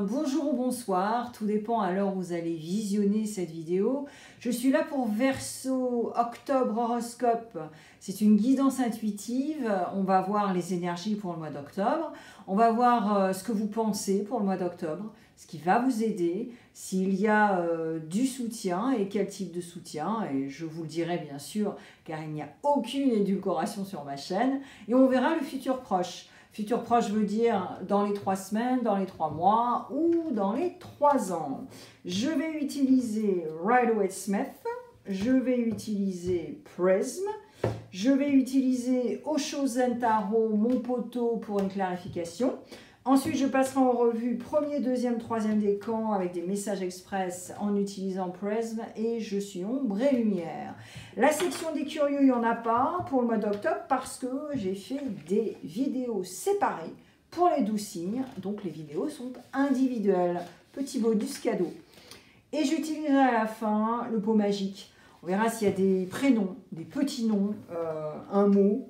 bonjour ou bonsoir, tout dépend à l'heure où vous allez visionner cette vidéo. Je suis là pour Verseau Octobre Horoscope. C'est une guidance intuitive. On va voir les énergies pour le mois d'octobre. On va voir ce que vous pensez pour le mois d'octobre, ce qui va vous aider, s'il y a du soutien et quel type de soutien. Et je vous le dirai bien sûr, car il n'y a aucune édulcoration sur ma chaîne. Et on verra le futur proche. Futur proche veut dire dans les 3 semaines, dans les 3 mois ou dans les 3 ans. Je vais utiliser Rider-Waite-Smith, je vais utiliser Prism, je vais utiliser Osho Zen Tarot, mon poteau pour une clarification. Ensuite, je passerai en revue premier, deuxième, troisième décan avec des messages express en utilisant Prism et je suis ombre et lumière. La section des curieux, il n'y en a pas pour le mois d'octobre parce que j'ai fait des vidéos séparées pour les 12 signes. Donc, les vidéos sont individuelles. Petit bonus cadeau. Et j'utiliserai à la fin le pot magique. On verra s'il y a des prénoms, des petits noms, un mot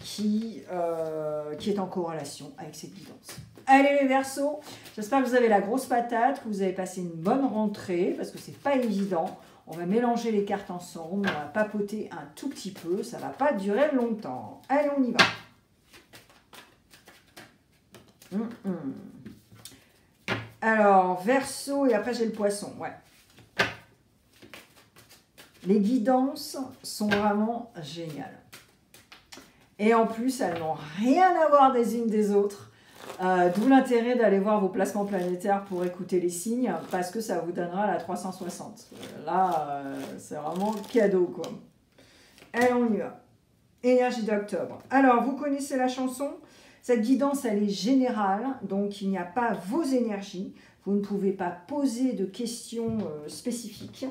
qui est en corrélation avec cette guidance. Allez les Verseaux, j'espère que vous avez la grosse patate, que vous avez passé une bonne rentrée, parce que c'est pas évident. On va mélanger les cartes ensemble, on va papoter un tout petit peu, ça va pas durer longtemps. Allez, on y va. Alors, Verseau, et après j'ai le Poisson, ouais. Les guidances sont vraiment géniales. Et en plus, elles n'ont rien à voir des unes des autres. D'où l'intérêt d'aller voir vos placements planétaires pour écouter les signes, parce que ça vous donnera la 360. Là, c'est vraiment cadeau, quoi. Allez, on y va. Énergie d'octobre. Alors, vous connaissez la chanson. Cette guidance, elle est générale, donc il n'y a pas vos énergies. Vous ne pouvez pas poser de questions spécifiques.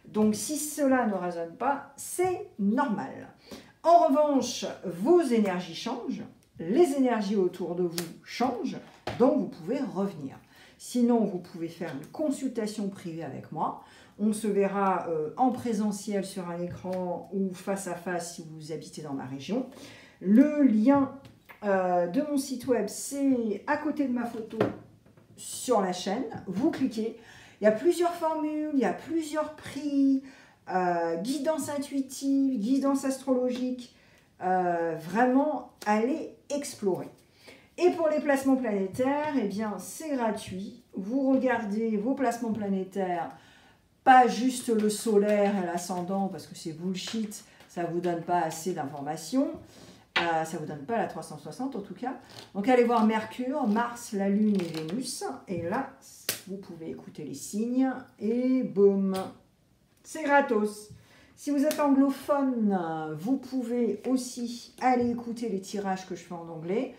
Donc, si cela ne résonne pas, c'est normal. En revanche, vos énergies changent, les énergies autour de vous changent, donc vous pouvez revenir. Sinon, vous pouvez faire une consultation privée avec moi. On se verra en présentiel sur un écran ou face à face si vous habitez dans ma région. Le lien de mon site web, c'est à côté de ma photo sur la chaîne. Vous cliquez. Il y a plusieurs formules, il y a plusieurs prix, guidance intuitive, guidance astrologique. Vraiment, allez explorer. Et pour les placements planétaires, eh bien, c'est gratuit. Vous regardez vos placements planétaires, pas juste le solaire et l'ascendant, parce que c'est bullshit, ça ne vous donne pas assez d'informations. Ça ne vous donne pas la 360 en tout cas. Donc allez voir Mercure, Mars, la Lune et Vénus. Et là, vous pouvez écouter les signes. Et boum, c'est gratos. Si vous êtes anglophone, vous pouvez aussi aller écouter les tirages que je fais en anglais.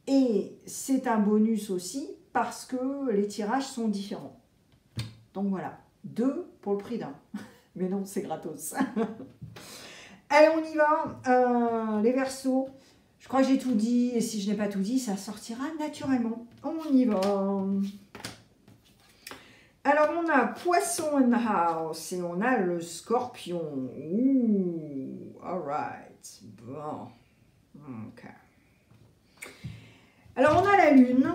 Et c'est un bonus aussi parce que les tirages sont différents. Donc voilà, 2 pour le prix d'un. Mais non, c'est gratos. Allez, on y va. Les Verseaux, je crois que j'ai tout dit. Et si je n'ai pas tout dit, ça sortira naturellement. On y va. Alors, on a Poisson in the house et on a le Scorpion. Ouh, alright. Bon. Ok. Alors, on a la Lune.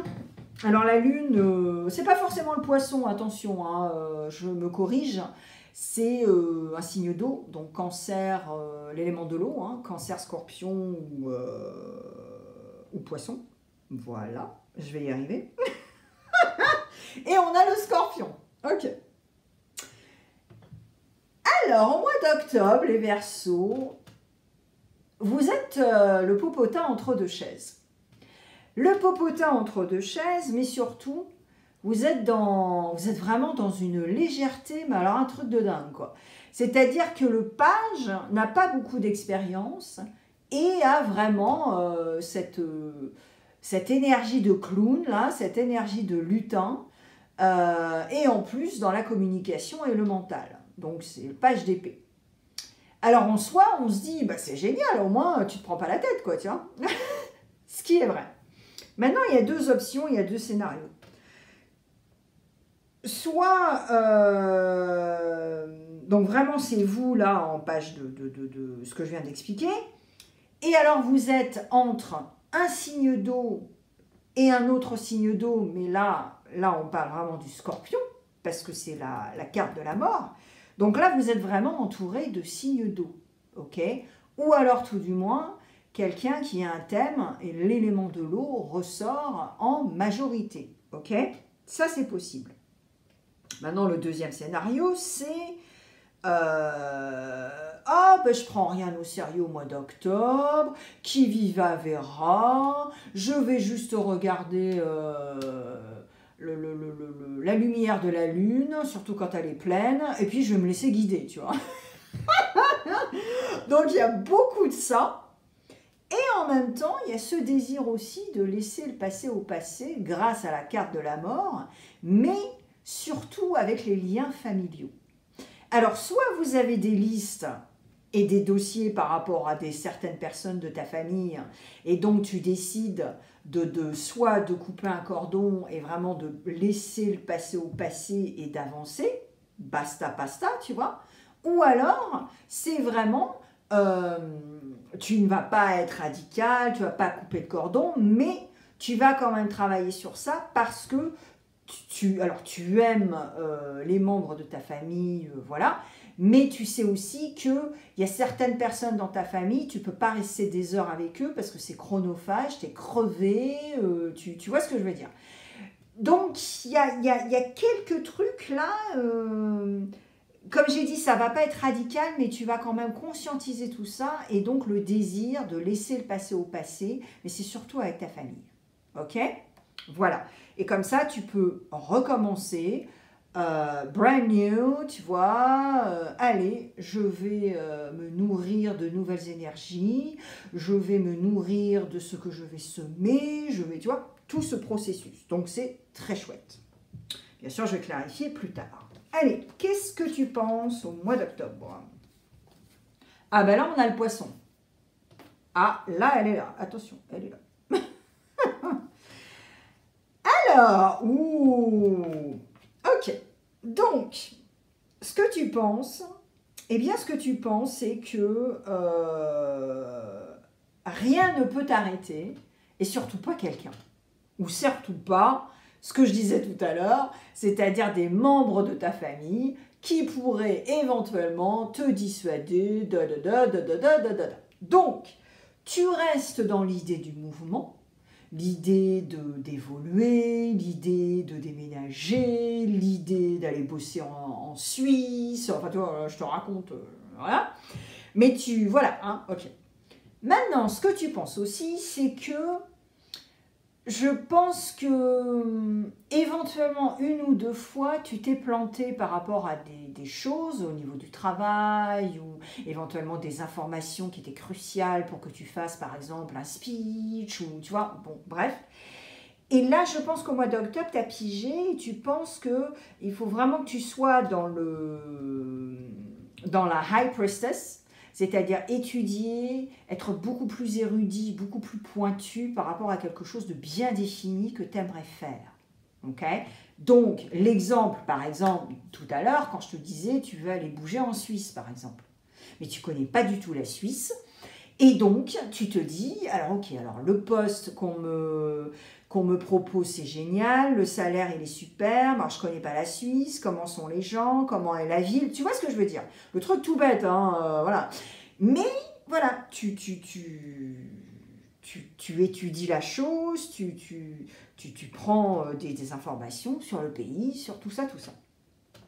Alors, la Lune, c'est pas forcément le Poisson, attention, hein, je me corrige. C'est un signe d'eau, donc Cancer, l'élément de l'eau, hein, Cancer, Scorpion ou Poisson. Voilà, je vais y arriver. Et on a le Scorpion. Ok. Alors, au mois d'octobre, les Verseaux, vous êtes le popotin entre deux chaises. Le popotin entre deux chaises, mais surtout, vous êtes vraiment dans une légèreté, mais alors un truc de dingue, quoi. C'est-à-dire que le page n'a pas beaucoup d'expérience et a vraiment cette énergie de clown, là, cette énergie de lutin, et en plus dans la communication et le mental. Donc c'est le page d'épée. Alors en soi, on se dit, bah, c'est génial, au moins tu te prends pas la tête, quoi, tu vois. Ce qui est vrai. Maintenant, il y a 2 options, il y a 2 scénarios. Soit, donc vraiment c'est vous là en page de ce que je viens d'expliquer, et alors vous êtes entre un signe d'eau et un autre signe d'eau, mais là on parle vraiment du Scorpion, parce que c'est la carte de la mort. Donc là, vous êtes vraiment entouré de signes d'eau, ok? Ou alors, tout du moins, quelqu'un qui a un thème et l'élément de l'eau ressort en majorité, ok? Ça, c'est possible. Maintenant, le deuxième scénario, c'est ah, ben je prends rien au sérieux au mois d'octobre, qui viva verra, je vais juste regarder la lumière de la lune, surtout quand elle est pleine, et puis je vais me laisser guider, tu vois. Donc il y a beaucoup de ça. Et en même temps, il y a ce désir aussi de laisser le passé au passé grâce à la carte de la mort, mais surtout avec les liens familiaux. Alors, soit vous avez des listes et des dossiers par rapport à certaines personnes de ta famille, et donc tu décides soit de couper un cordon et vraiment de laisser le passé au passé et d'avancer, basta, basta, tu vois, ou alors c'est vraiment... tu ne vas pas être radical, tu ne vas pas couper de cordon, mais tu vas quand même travailler sur ça parce que tu aimes les membres de ta famille, voilà, mais tu sais aussi qu'il y a certaines personnes dans ta famille, tu ne peux pas rester des heures avec eux parce que c'est chronophage, tu es crevé, tu vois ce que je veux dire. Donc, il y a quelques trucs là... comme j'ai dit, ça ne va pas être radical, mais tu vas quand même conscientiser tout ça et donc le désir de laisser le passé au passé, mais c'est surtout avec ta famille. Ok? Voilà. Et comme ça, tu peux recommencer, brand new, tu vois, allez, je vais me nourrir de nouvelles énergies, je vais me nourrir de ce que je vais semer, tu vois, tout ce processus. Donc, c'est très chouette. Bien sûr, je vais clarifier plus tard. Allez, qu'est-ce que tu penses au mois d'octobre? Ah ben là, on a le poisson. Ah, là, elle est là. Attention, elle est là. Alors, ok. Donc, ce que tu penses, eh bien, ce que tu penses, c'est que rien ne peut t'arrêter, et surtout pas quelqu'un. Ou surtout pas ce que je disais tout à l'heure, c'est-à-dire des membres de ta famille qui pourraient éventuellement te dissuader, Donc, tu restes dans l'idée du mouvement, l'idée d'évoluer, l'idée de déménager, l'idée d'aller bosser en Suisse, enfin tu vois, je te raconte, voilà. Mais voilà, hein, ok. Maintenant, ce que tu penses aussi, c'est que je pense que éventuellement une ou deux fois tu t'es planté par rapport à des choses au niveau du travail ou éventuellement des informations qui étaient cruciales pour que tu fasses par exemple un speech ou tu vois, bon bref. Et là je pense qu'au mois d'octobre tu as pigé et tu penses qu'il faut vraiment que tu sois dans la High Priestess. C'est-à-dire étudier, être beaucoup plus érudit, beaucoup plus pointu par rapport à quelque chose de bien défini que tu aimerais faire. Okay? Donc, l'exemple, par exemple, tout à l'heure, quand je te disais, tu veux aller bouger en Suisse, par exemple. Mais tu ne connais pas du tout la Suisse. Et donc, tu te dis, alors ok, alors le poste qu'on me propose, c'est génial, le salaire, il est super, moi, je ne connais pas la Suisse, comment sont les gens, comment est la ville, tu vois ce que je veux dire? Le truc tout bête, hein, voilà. Mais, voilà, tu étudies la chose, tu prends des informations sur le pays, sur tout ça, tout ça.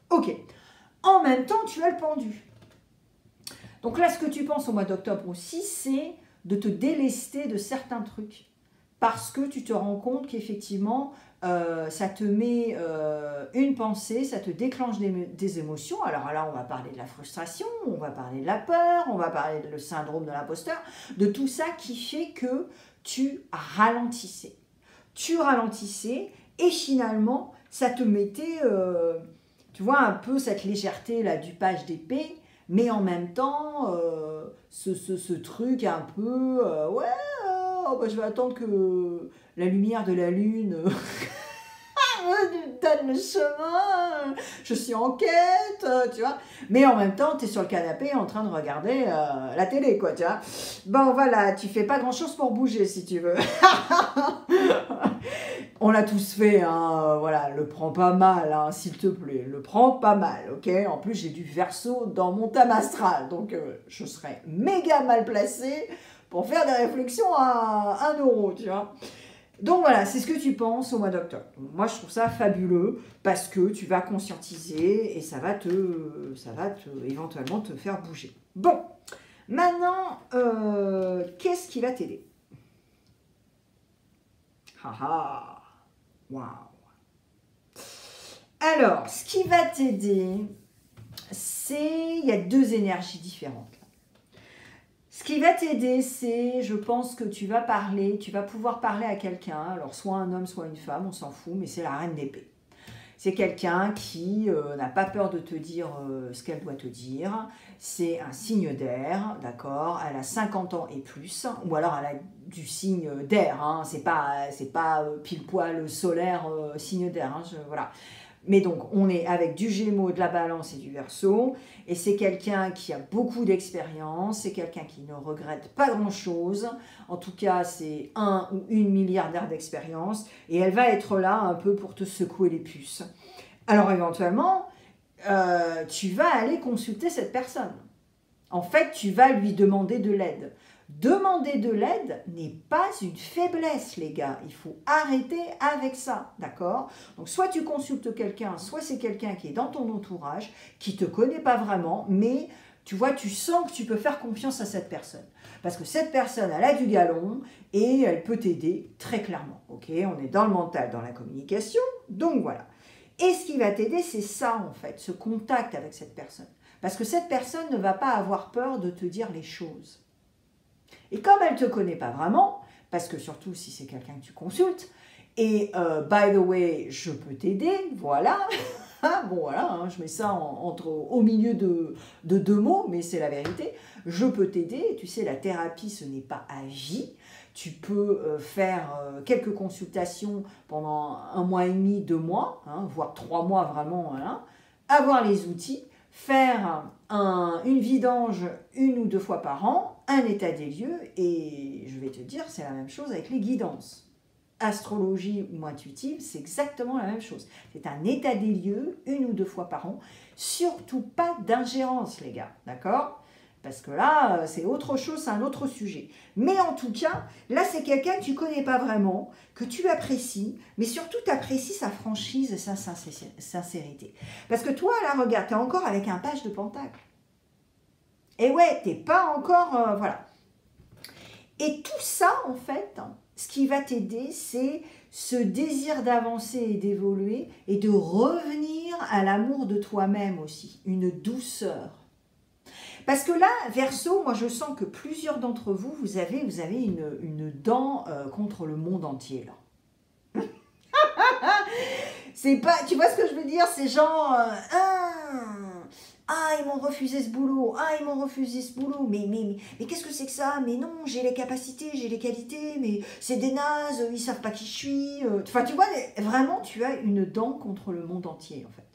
Ok. En même temps, tu as le pendu. Donc là, ce que tu penses au mois d'octobre aussi, c'est de te délester de certains trucs. Parce que tu te rends compte qu'effectivement, ça te met une pensée, ça te déclenche des émotions. Alors là, on va parler de la frustration, on va parler de la peur, on va parler du syndrome de l'imposteur, de tout ça qui fait que tu ralentissais. Tu ralentissais et finalement, ça te mettait, tu vois, un peu cette légèreté là du page d'épée, mais en même temps, ce truc un peu, ouais, bah, je vais attendre que la lumière de la lune donne le chemin, je suis en quête, tu vois. Mais en même temps, tu es sur le canapé en train de regarder la télé, quoi, tu vois. Bon, voilà, tu fais pas grand-chose pour bouger, si tu veux. On l'a tous fait, hein, voilà, le prends pas mal, hein, s'il te plaît, le prends pas mal, ok? En plus, j'ai du Verseau dans mon thème astral, donc je serais méga mal placée pour faire des réflexions à 1 euro, tu vois? Donc voilà, c'est ce que tu penses au mois d'octobre. Moi, je trouve ça fabuleux parce que tu vas conscientiser et ça va éventuellement te faire bouger. Bon, maintenant, qu'est-ce qui va t'aider? Haha, waouh. Alors, ce qui va t'aider, il y a 2 énergies différentes. Ce qui va t'aider, c'est, je pense que tu vas pouvoir parler à quelqu'un, alors soit un homme, soit une femme, on s'en fout, mais c'est la reine d'épée. C'est quelqu'un qui n'a pas peur de te dire ce qu'elle doit te dire. C'est un signe d'air, d'accord? Elle a 50 ans et plus, ou alors elle a du signe d'air, hein. C'est pas pile poil solaire, signe d'air, hein, voilà. Mais donc, on est avec du Gémeaux, de la Balance et du Verseau. Et c'est quelqu'un qui a beaucoup d'expérience. C'est quelqu'un qui ne regrette pas grand-chose. En tout cas, c'est 1 ou 1 milliardaire d'expérience. Et elle va être là un peu pour te secouer les puces. Alors, éventuellement, tu vas aller consulter cette personne. En fait, tu vas lui demander de l'aide. Demander de l'aide n'est pas une faiblesse, les gars. Il faut arrêter avec ça, d'accord? Donc, soit tu consultes quelqu'un, soit c'est quelqu'un qui est dans ton entourage, qui ne te connaît pas vraiment, mais tu vois, tu sens que tu peux faire confiance à cette personne. Parce que cette personne, elle a du galon et elle peut t'aider très clairement, ok? On est dans le mental, dans la communication, donc voilà. Et ce qui va t'aider, c'est ça, en fait, ce contact avec cette personne. Parce que cette personne ne va pas avoir peur de te dire les choses. Et comme elle ne te connaît pas vraiment, parce que surtout si c'est quelqu'un que tu consultes, et by the way, je peux t'aider, voilà. Bon voilà, hein, je mets ça au milieu de 2 mots, mais c'est la vérité. Je peux t'aider, tu sais, la thérapie, ce n'est pas à vie. Tu peux faire quelques consultations pendant 1 mois et demi, 2 mois, hein, voire 3 mois vraiment, voilà. Avoir les outils, faire une vidange 1 ou 2 fois par an, un état des lieux, et je vais te dire, c'est la même chose avec les guidances. Astrologie ou intuitive, c'est exactement la même chose. C'est un état des lieux 1 ou 2 fois par an. Surtout pas d'ingérence, les gars, d'accord? Parce que là, c'est autre chose, c'est un autre sujet. Mais en tout cas, là, c'est quelqu'un que tu ne connais pas vraiment, que tu apprécies, mais surtout, tu apprécies sa franchise et sa sincérité. Parce que toi, là, regarde, tu es encore avec un page de pentacle. Et ouais, tu n'es pas encore... voilà. Et tout ça, en fait, ce qui va t'aider, c'est ce désir d'avancer et d'évoluer et de revenir à l'amour de toi-même aussi, une douceur. Parce que là, Verseau, moi je sens que plusieurs d'entre vous, vous avez une dent contre le monde entier là. C'est pas, tu vois ce que je veux dire? C'est genre, ils m'ont refusé ce boulot, ils m'ont refusé ce boulot, mais qu'est-ce que c'est que ça? Mais non, j'ai les capacités, j'ai les qualités, mais c'est des nazes, ils savent pas qui je suis. Enfin, tu vois, vraiment, tu as une dent contre le monde entier en fait.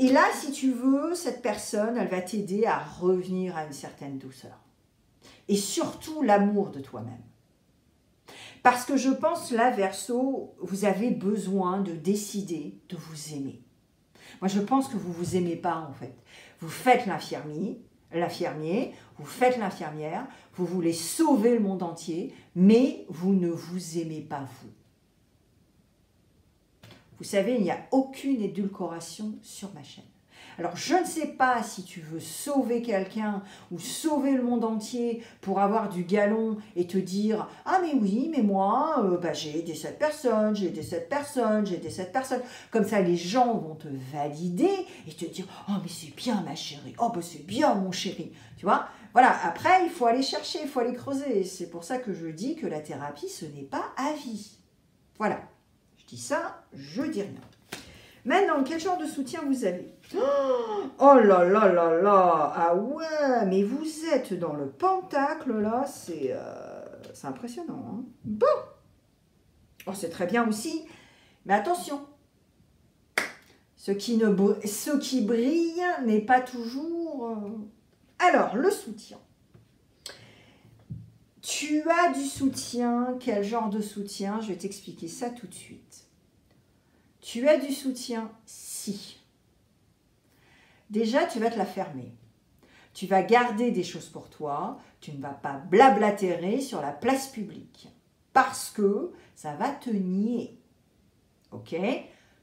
Et là, si tu veux, cette personne, elle va t'aider à revenir à une certaine douceur. Et surtout, l'amour de toi-même. Parce que je pense, là, Verseau, vous avez besoin de décider de vous aimer. Moi, je pense que vous ne vous aimez pas, en fait. Vous faites l'infirmier, vous faites l'infirmière, vous voulez sauver le monde entier, mais vous ne vous aimez pas, vous. Vous savez, il n'y a aucune édulcoration sur ma chaîne. Alors, je ne sais pas si tu veux sauver quelqu'un ou sauver le monde entier pour avoir du galon et te dire « Ah mais oui, mais moi, j'ai aidé cette personne, j'ai aidé cette personne, j'ai aidé cette personne. » Comme ça, les gens vont te valider et te dire « Oh mais c'est bien ma chérie, oh ben c'est bien mon chéri. » Tu vois? Voilà, après, il faut aller chercher, il faut aller creuser. C'est pour ça que je dis que la thérapie, ce n'est pas à vie. Voilà. Je dis ça, je dis rien. Maintenant, quel genre de soutien vous avez? Oh là là là là! Ah ouais, mais vous êtes dans le pentacle, là, c'est impressionnant. Hein? Bon! Oh, c'est très bien aussi, mais attention! Ce qui brille n'est pas toujours... Alors, le soutien. Tu as du soutien. Quel genre de soutien? Je vais t'expliquer ça tout de suite. Tu as du soutien si. Déjà, tu vas te la fermer. Tu vas garder des choses pour toi. Tu ne vas pas blablatérer sur la place publique. Parce que ça va te nier. Ok?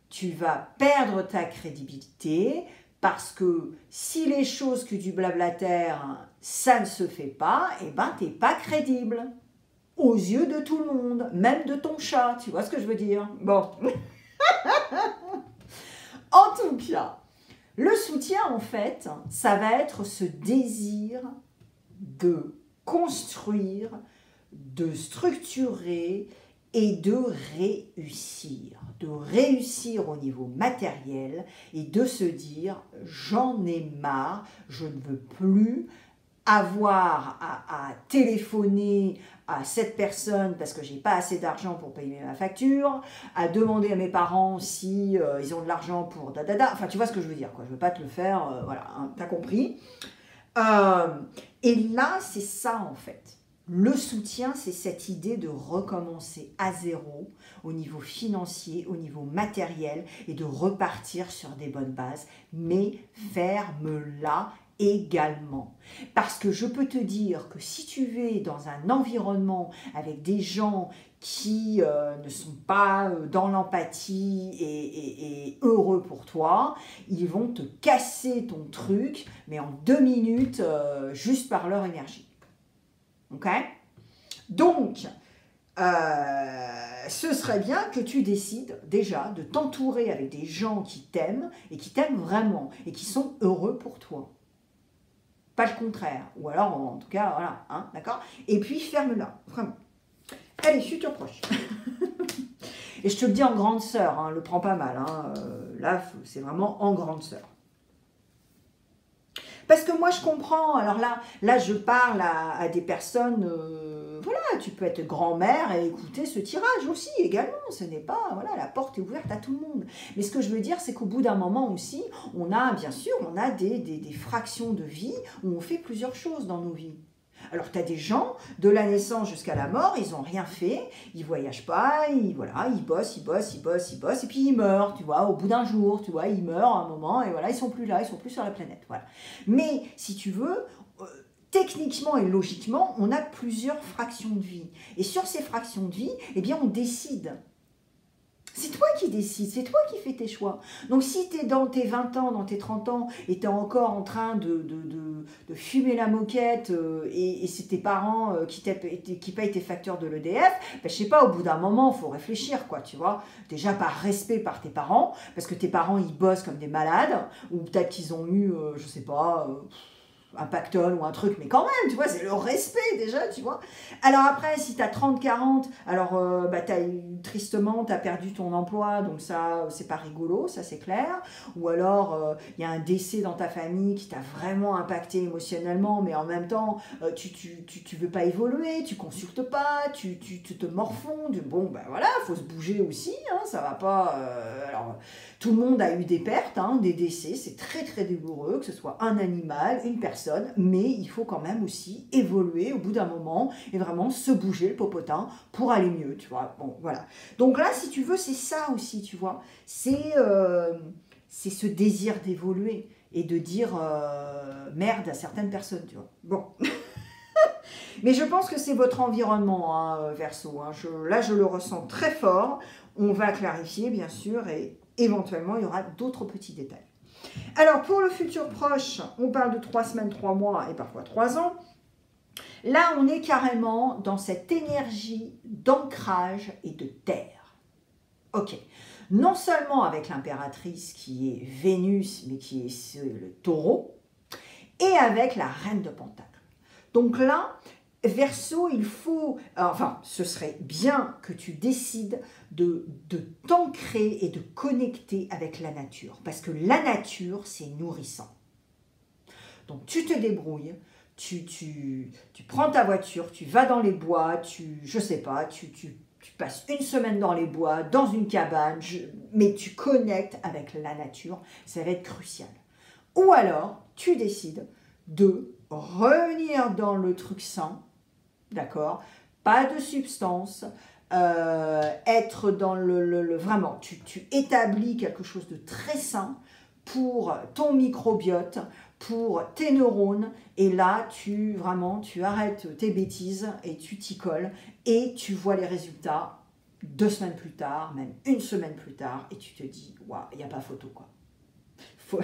Tu vas perdre ta crédibilité. Parce que si les choses que tu blablatères, ça ne se fait pas, eh ben, tu n'es pas crédible. Aux yeux de tout le monde, même de ton chat. Tu vois ce que je veux dire? Bon. En tout cas, le soutien, en fait, ça va être ce désir de construire, de structurer et de réussir. De réussir au niveau matériel et de se dire « j'en ai marre, je ne veux plus avoir à téléphoner à cette personne parce que j'ai pas assez d'argent pour payer ma facture, à demander à mes parents si ils ont de l'argent pour dadada. Enfin, tu vois ce que je veux dire, quoi. Je veux pas te le faire, voilà, hein, t'as compris. Et là, c'est ça en fait. Le soutien, c'est cette idée de recommencer à zéro au niveau financier, au niveau matériel et de repartir sur des bonnes bases, mais ferme-la également. Parce que je peux te dire que si tu es dans un environnement avec des gens qui ne sont pas dans l'empathie et heureux pour toi, ils vont te casser ton truc, mais en 2 minutes, juste par leur énergie. Ok? Donc, ce serait bien que tu décides déjà de t'entourer avec des gens qui t'aiment et qui t'aiment vraiment et qui sont heureux pour toi. Pas le contraire. Ou alors, en tout cas, voilà, hein, d'accord? Et puis, ferme-la, vraiment. Allez, futur proche. Et je te le dis en grande sœur, hein, le prends pas mal. Hein, là, c'est vraiment en grande sœur. Parce que moi, je comprends. Alors là je parle à des personnes... voilà, tu peux être grand-mère et écouter ce tirage aussi, également. Ce n'est pas... Voilà, la porte est ouverte à tout le monde. Mais ce que je veux dire, c'est qu'au bout d'un moment aussi, on a, bien sûr, on a des fractions de vie où on fait plusieurs choses dans nos vies. Alors, tu as des gens, de la naissance jusqu'à la mort, ils n'ont rien fait, ils ne voyagent pas, voilà, ils bossent, et puis ils meurent, tu vois, au bout d'un jour, tu vois, ils meurent à un moment, et voilà, ils ne sont plus là, ils ne sont plus sur la planète, voilà. Mais, si tu veux, techniquement et logiquement, on a plusieurs fractions de vie. Et sur ces fractions de vie, eh bien, on décide. C'est toi qui décides, c'est toi qui fais tes choix. Donc si tu es dans tes 20 ans, dans tes 30 ans, et tu es encore en train de fumer la moquette, et c'est tes parents qui payent tes factures de l'EDF, ben, je sais pas, au bout d'un moment, il faut réfléchir, quoi, tu vois. Déjà par respect par tes parents, parce que tes parents, ils bossent comme des malades, ou peut-être qu'ils ont eu, je sais pas... un pactole ou un truc, mais quand même, tu vois, c'est le respect déjà, tu vois. Alors après, si tu as 30-40, alors tristement, tu as perdu ton emploi, donc ça, c'est pas rigolo, ça c'est clair. Ou alors, il y a un décès dans ta famille qui t'a vraiment impacté émotionnellement, mais en même temps, tu veux pas évoluer, tu consultes pas, tu te morfonds, bon, ben voilà, faut se bouger aussi, hein, ça va pas... alors, tout le monde a eu des pertes, hein, des décès, c'est très très douloureux, que ce soit un animal, une personne, mais il faut quand même aussi évoluer au bout d'un moment et vraiment se bouger le popotin pour aller mieux, tu vois. Bon, voilà. Donc là, si tu veux, c'est ça aussi, tu vois. C'est ce désir d'évoluer et de dire merde à certaines personnes, tu vois. Bon. Mais je pense que c'est votre environnement, hein, Verseau. Hein. Là, je le ressens très fort. On va clarifier, bien sûr, et éventuellement, il y aura d'autres petits détails. Alors, pour le futur proche, on parle de 3 semaines, 3 mois et parfois 3 ans. Là, on est carrément dans cette énergie d'ancrage et de terre. Ok. Non seulement avec l'impératrice qui est Vénus, mais qui est le taureau, et avec la reine de Pentacle. Donc là, Verseau, il faut, enfin, ce serait bien que tu décides de t'ancrer et de connecter avec la nature. Parce que la nature, c'est nourrissant. Donc, tu te débrouilles, tu prends ta voiture, tu vas dans les bois, je sais pas, tu passes 1 semaine dans les bois, dans une cabane, mais tu connectes avec la nature, ça va être crucial. Ou alors, tu décides de revenir dans le truc sain, d'accord? Pas de substance. Être dans vraiment, tu établis quelque chose de très sain pour ton microbiote, pour tes neurones, et là, tu arrêtes tes bêtises et tu t'y colles, et tu vois les résultats 2 semaines plus tard, même 1 semaine plus tard, et tu te dis, waouh, il n'y a pas photo, quoi. Faut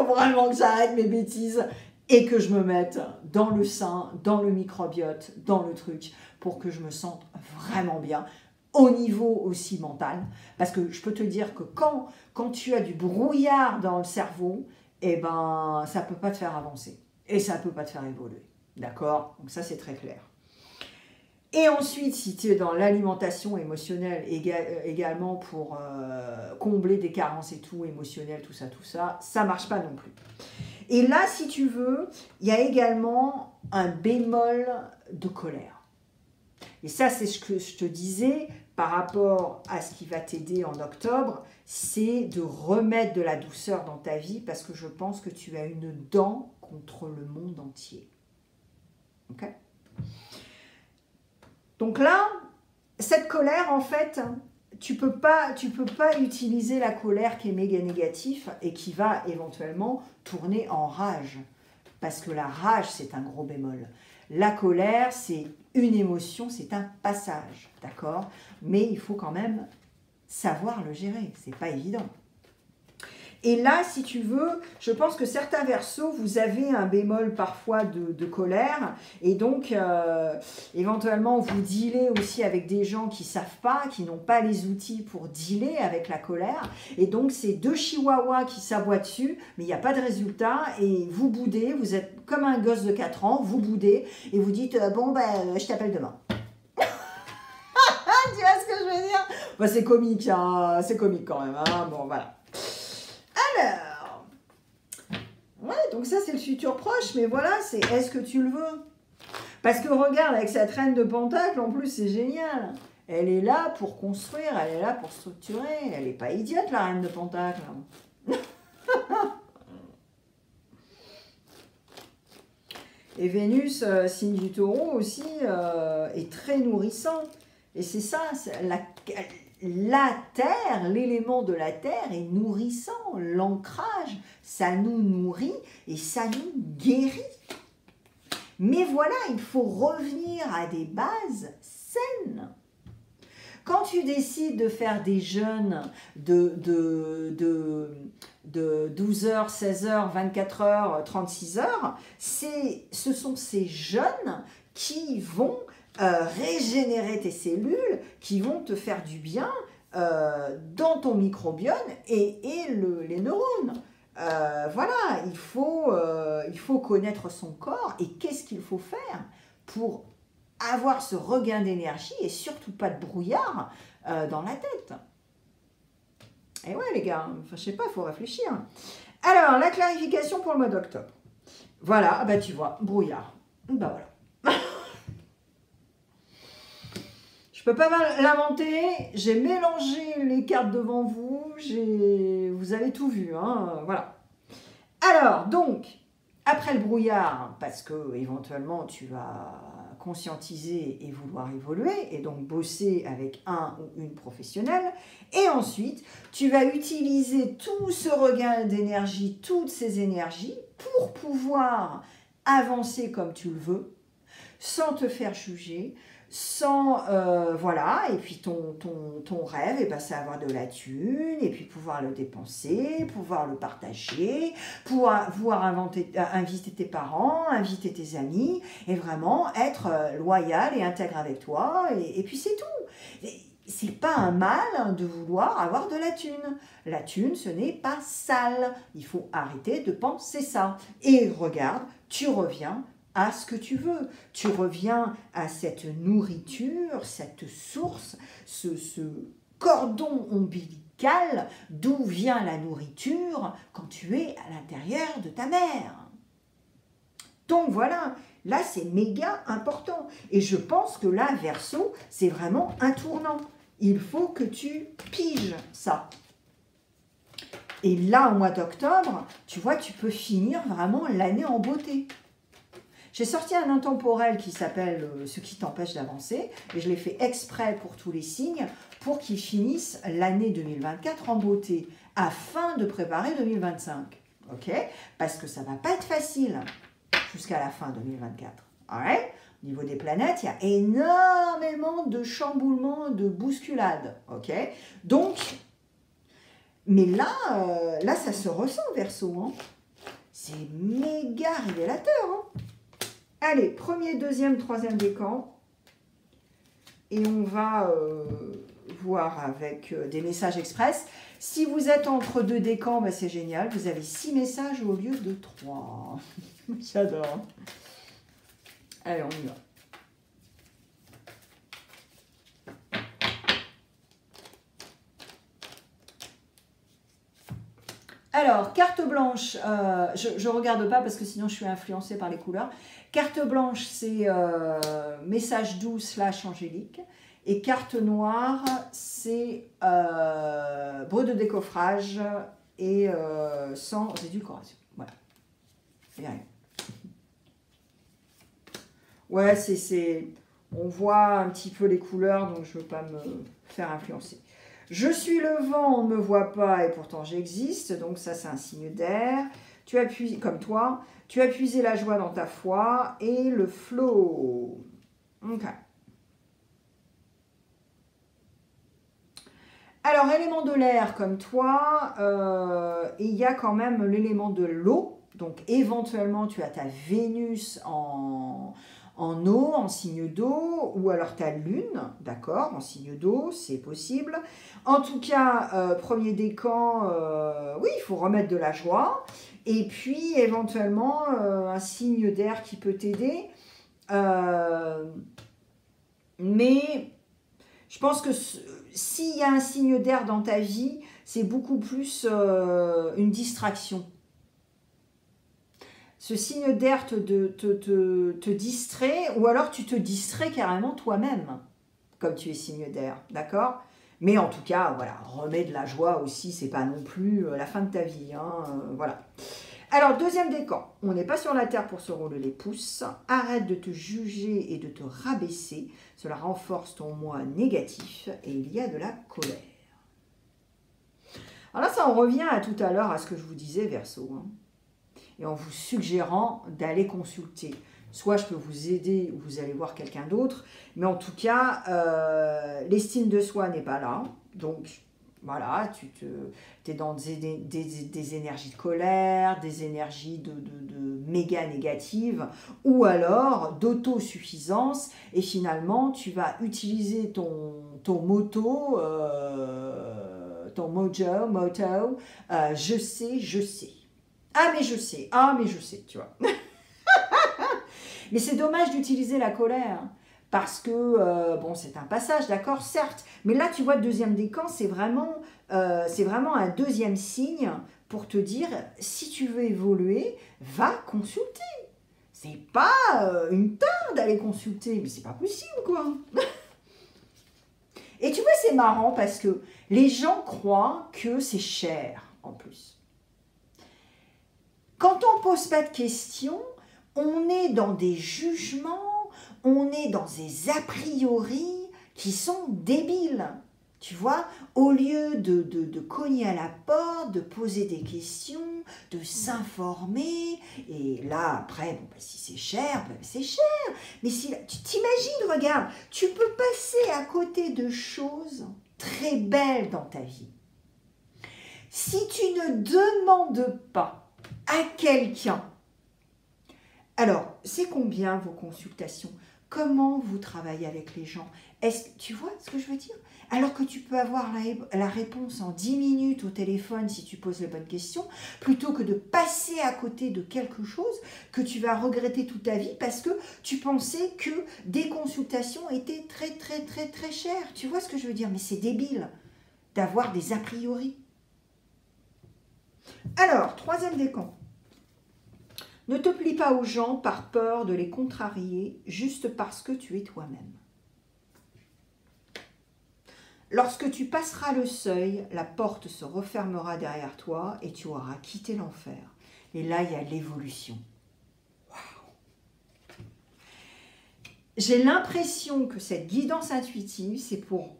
vraiment que j'arrête mes bêtises et que je me mette dans le sein, dans le microbiote, dans le truc, pour que je me sente vraiment bien, au niveau aussi mental. Parce que je peux te dire que quand tu as du brouillard dans le cerveau, eh ben, ça ne peut pas te faire avancer. Et ça ne peut pas te faire évoluer. D'accord? Donc ça, c'est très clair. Et ensuite, si tu es dans l'alimentation émotionnelle également pour combler des carences et tout, émotionnelles, tout ça, ça ne marche pas non plus. Et là, si tu veux, il y a également un bémol de colère. Et ça, c'est ce que je te disais par rapport à ce qui va t'aider en octobre, c'est de remettre de la douceur dans ta vie parce que je pense que tu as une dent contre le monde entier. Ok ? Donc là, cette colère, en fait, tu peux pas utiliser la colère qui est méga négative et qui va éventuellement tourner en rage. Parce que la rage, c'est un gros bémol. La colère, c'est une émotion, c'est un passage, d'accord? Mais il faut quand même savoir le gérer, c'est pas évident. Et là, si tu veux, je pense que certains Verseaux, vous avez un bémol parfois de colère. Et donc, éventuellement, vous dealez aussi avec des gens qui ne savent pas, qui n'ont pas les outils pour dealer avec la colère. Et donc, c'est 2 chihuahuas qui s'aboient dessus, mais il n'y a pas de résultat. Et vous boudez, vous êtes comme un gosse de 4 ans, vous boudez. Et vous dites, bon, ben, je t'appelle demain. Tu vois ce que je veux dire? Bah, c'est comique, hein, c'est comique quand même. Hein. Bon, voilà. Alors, ouais, donc ça c'est le futur proche, mais voilà, c'est est-ce que tu le veux? Parce que regarde, avec cette reine de Pentacle, en plus c'est génial. Elle est là pour construire, elle est là pour structurer. Elle n'est pas idiote, la reine de Pentacle. Et Vénus, signe du Taureau aussi, est très nourrissant. Et c'est ça, la terre, l'élément de la terre est nourrissant. L'ancrage, ça nous nourrit et ça nous guérit. Mais voilà, il faut revenir à des bases saines. Quand tu décides de faire des jeûnes de 12 heures, 16 heures, 24 heures, 36 heures, ce sont ces jeûnes qui vont régénérer tes cellules, qui vont te faire du bien dans ton microbiome et les neurones. Voilà, il faut connaître son corps et qu'est-ce qu'il faut faire pour avoir ce regain d'énergie et surtout pas de brouillard dans la tête. Et ouais les gars, enfin, je sais pas, il faut réfléchir. Alors, la clarification pour le mois d'octobre. Voilà, bah tu vois, brouillard. Bah voilà. Je peux pas l'inventer, j'ai mélangé les cartes devant vous, vous avez tout vu, hein, voilà. Alors, donc, après le brouillard, parce que éventuellement tu vas conscientiser et vouloir évoluer, et donc bosser avec un ou une professionnelle, et ensuite, tu vas utiliser tout ce regain d'énergie, toutes ces énergies, pour pouvoir avancer comme tu le veux, sans te faire juger, sans, voilà, et puis ton rêve, et ben, c'est avoir de la thune, et puis pouvoir le dépenser, pouvoir le partager, pouvoir inviter tes parents, inviter tes amis, et vraiment être loyal et intègre avec toi, et puis c'est tout. C'est pas un mal de vouloir avoir de la thune. La thune, ce n'est pas sale. Il faut arrêter de penser ça. Et regarde, tu reviens à ce que tu veux. Tu reviens à cette nourriture, cette source, ce cordon ombilical d'où vient la nourriture quand tu es à l'intérieur de ta mère. Donc voilà, là c'est méga important. Et je pense que là, Verseau, c'est vraiment un tournant. Il faut que tu piges ça. Et là, au mois d'octobre, tu vois, tu peux finir vraiment l'année en beauté. J'ai sorti un intemporel qui s'appelle Ce qui t'empêche d'avancer, et je l'ai fait exprès pour tous les signes, pour qu'ils finissent l'année 2024 en beauté, afin de préparer 2025. Ok? Parce que ça ne va pas être facile jusqu'à la fin 2024. Alright? Au niveau des planètes, il y a énormément de chamboulements, de bousculades. Ok? Donc, mais là, là, ça se ressent, Verseau. Hein? C'est méga révélateur. Hein? Allez, premier, deuxième, troisième décan. Et on va voir avec des messages express. Si vous êtes entre deux décans, ben c'est génial. Vous avez 6 messages au lieu de 3. J'adore. Allez, on y va. Alors, carte blanche, je ne regarde pas parce que sinon je suis influencée par les couleurs. Carte blanche, c'est message doux / angélique. Et carte noire, c'est breu de décoffrage et sans édulcoration. Voilà. Il y a rien. Ouais, on voit un petit peu les couleurs, donc je ne veux pas me faire influencer. Je suis le vent, on ne me voit pas et pourtant j'existe. Donc ça, c'est un signe d'air. Tu appuies, comme toi, tu as puisé la joie dans ta foi et le flow. Ok. Alors, élément de l'air comme toi, il y a quand même l'élément de l'eau. Donc, éventuellement, tu as ta Vénus en eau, en signe d'eau, ou alors ta lune, d'accord, en signe d'eau, c'est possible. En tout cas, premier décan, oui, il faut remettre de la joie. Et puis, éventuellement, un signe d'air qui peut t'aider. Mais je pense que s'il y a un signe d'air dans ta vie, c'est beaucoup plus une distraction. Ce signe d'air te distrait, ou alors tu te distrais carrément toi-même, comme tu es signe d'air, d'accord? Mais en tout cas, voilà, remets de la joie aussi, c'est pas non plus la fin de ta vie, hein, voilà. Alors, deuxième décan, on n'est pas sur la terre pour se rouler les pouces, arrête de te juger et de te rabaisser, cela renforce ton moi négatif et il y a de la colère. Alors là, ça en revient à tout à l'heure à ce que je vous disais, Verseau, hein. Et en vous suggérant d'aller consulter. Soit je peux vous aider ou vous allez voir quelqu'un d'autre. Mais en tout cas, l'estime de soi n'est pas là. Donc, voilà, tu es dans des énergies de colère, des énergies de méga négatives, ou alors d'autosuffisance. Et finalement, tu vas utiliser ton moto, ton moto, je sais, je sais. Ah mais je sais, tu vois. Mais c'est dommage d'utiliser la colère, parce que, bon, c'est un passage, d'accord, certes, mais là, tu vois, le deuxième décan, c'est vraiment un deuxième signe pour te dire, si tu veux évoluer, va consulter. C'est pas une tare d'aller consulter, mais c'est pas possible, quoi. Et tu vois, c'est marrant, parce que les gens croient que c'est cher, en plus. Quand on ne pose pas de questions, on est dans des jugements, on est dans des a priori qui sont débiles. Tu vois, au lieu de cogner à la porte, de poser des questions, de s'informer, et là, après, bon, bah, si c'est cher, bah, c'est cher. Mais si, tu t'imagines, regarde, tu peux passer à côté de choses très belles dans ta vie. Si tu ne demandes pas à quelqu'un. Alors, c'est combien vos consultations? Comment vous travaillez avec les gens? Tu vois ce que je veux dire? Alors que tu peux avoir la réponse en 10 minutes au téléphone si tu poses les bonnes questions, plutôt que de passer à côté de quelque chose que tu vas regretter toute ta vie parce que tu pensais que des consultations étaient très, très, très, très chères. Tu vois ce que je veux dire? Mais c'est débile d'avoir des a priori. Alors, troisième décan. Ne te plie pas aux gens par peur de les contrarier juste parce que tu es toi-même. Lorsque tu passeras le seuil, la porte se refermera derrière toi et tu auras quitté l'enfer. Et là, il y a l'évolution. Waouh! j'ai l'impression que cette guidance intuitive, c'est pour,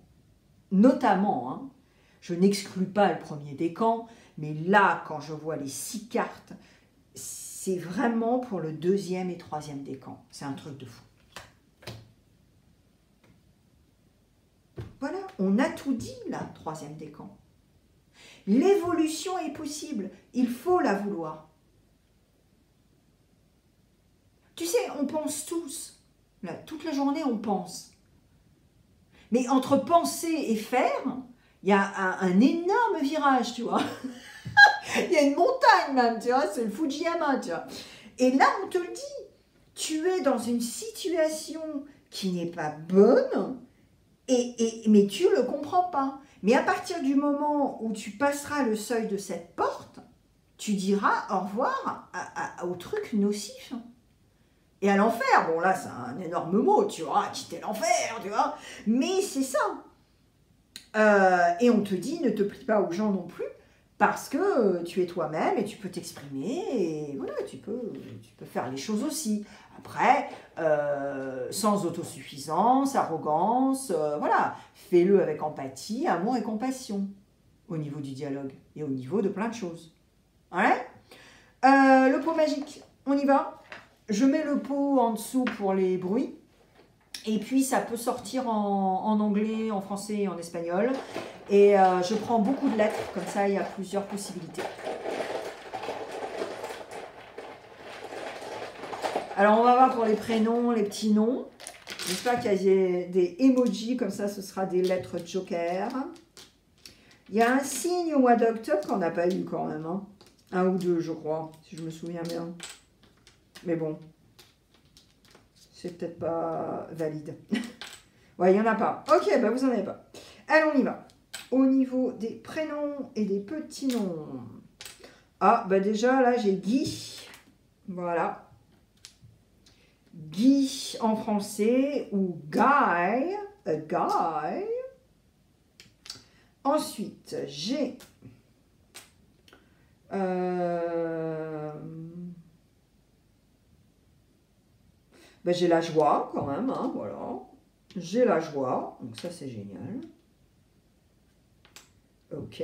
notamment, hein, je n'exclus pas le premier décan, mais là, quand je vois les 6 cartes, c'est vraiment pour le 2e et 3e décan. C'est un truc de fou. Voilà, on a tout dit là, 3e décan. L'évolution est possible, il faut la vouloir. Tu sais, on pense tous, là, toute la journée on pense. Mais entre penser et faire, il y a un énorme virage, tu vois. Il y a une montagne même, tu vois, c'est le Fujiyama, tu vois. Et là, on te le dit, tu es dans une situation qui n'est pas bonne, mais tu ne le comprends pas. Mais à partir du moment où tu passeras le seuil de cette porte, tu diras au revoir au truc nocif. Et à l'enfer, bon là c'est un énorme mot, tu vois, quitter l'enfer, tu vois, mais c'est ça. Et on te dit, ne te plie pas aux gens non plus, parce que tu es toi-même et tu peux t'exprimer, et voilà, tu peux faire les choses aussi. Après, sans autosuffisance, arrogance, voilà, fais-le avec empathie, amour et compassion, au niveau du dialogue, et au niveau de plein de choses. Ouais. Le pot magique, on y va. Je mets le pot en dessous pour les bruits. Et puis, ça peut sortir en anglais, en français et en espagnol. Et je prends beaucoup de lettres, comme ça, il y a plusieurs possibilités. Alors, on va voir pour les prénoms, les petits noms. J'espère qu'il y a des emojis, comme ça, ce sera des lettres joker. Il y a un signe au mois d'octobre qu'on n'a pas eu quand même. Hein. 1 ou 2, je crois, si je me souviens bien. Mais bon, c'est peut-être pas valide. Ouais, il n'y en a pas. Ok, bah vous n'en avez pas. Allez, on y va. Au niveau des prénoms et des petits noms. Ah, bah déjà, là, j'ai Guy. Voilà. Guy en français ou Guy. A guy. Ensuite, j'ai... Ben, j'ai la joie quand même, hein, voilà. J'ai la joie, donc ça c'est génial. Ok.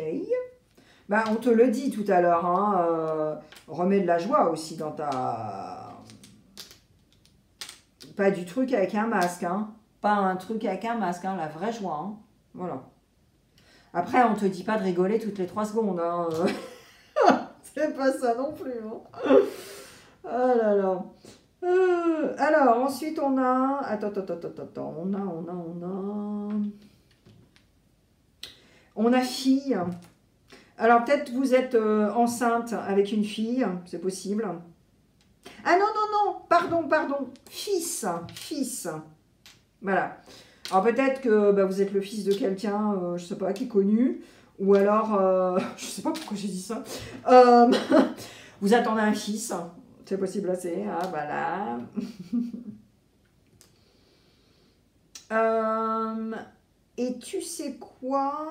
Ben, on te le dit tout à l'heure, hein, remets de la joie aussi dans ta... Pas du truc avec un masque, hein. Pas un truc avec un masque, hein, la vraie joie, hein. Voilà. Après, on te dit pas de rigoler toutes les 3 secondes, hein. C'est pas ça non plus, hein. Oh là là. Alors, ensuite, on a... Attends. On a fille. Alors, peut-être vous êtes enceinte avec une fille. C'est possible. Ah non. Pardon. Fils. Voilà. Alors, peut-être que bah, vous êtes le fils de quelqu'un, je sais pas, qui est connu. Ou alors... je sais pas pourquoi j'ai dit ça. Vous attendez un fils. C'est possible assez, hein, voilà. Et tu sais quoi?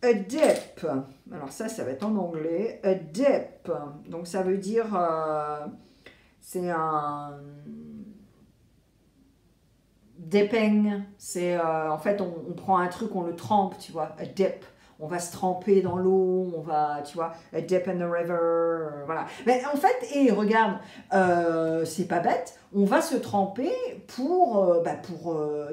A dip. Alors ça va être en anglais. A dip. Donc ça veut dire... c'est un... dipping. C'est... en fait, on prend un truc, on le trempe, tu vois. A dip. On va se tremper dans l'eau, on va, tu vois, a dip in the river, voilà. Mais en fait, et regarde, c'est pas bête, on va se tremper pour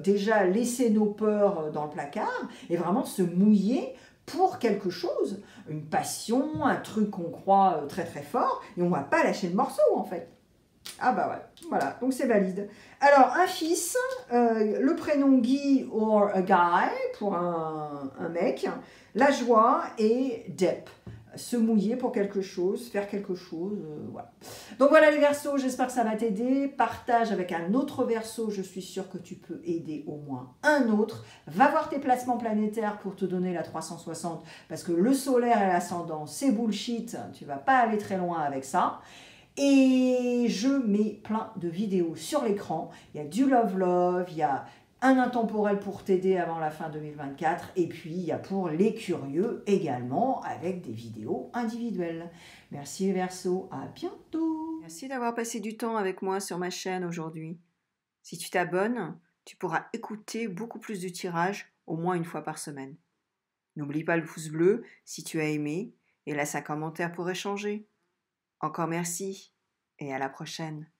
déjà laisser nos peurs dans le placard et vraiment se mouiller pour quelque chose, une passion, un truc qu'on croit très très fort, et on va pas lâcher le morceau en fait. Ah bah ouais, voilà, donc c'est valide. Alors, un fils, le prénom Guy or a guy, pour un mec, la joie et dip, se mouiller pour quelque chose, faire quelque chose, voilà. Donc voilà les Verseaux, j'espère que ça va t'aider. Partage avec un autre Verseau, je suis sûre que tu peux aider au moins un autre. Va voir tes placements planétaires pour te donner la 360, parce que le solaire et l'ascendant, c'est bullshit, tu vas pas aller très loin avec ça. Et je mets plein de vidéos sur l'écran. Il y a du love, il y a un intemporel pour t'aider avant la fin 2024. Et puis, il y a pour les curieux également avec des vidéos individuelles. Merci les Verseaux, à bientôt. Merci d'avoir passé du temps avec moi sur ma chaîne aujourd'hui. Si tu t'abonnes, tu pourras écouter beaucoup plus de tirages au moins une fois par semaine. N'oublie pas le pouce bleu si tu as aimé et laisse un commentaire pour échanger. Encore merci et à la prochaine.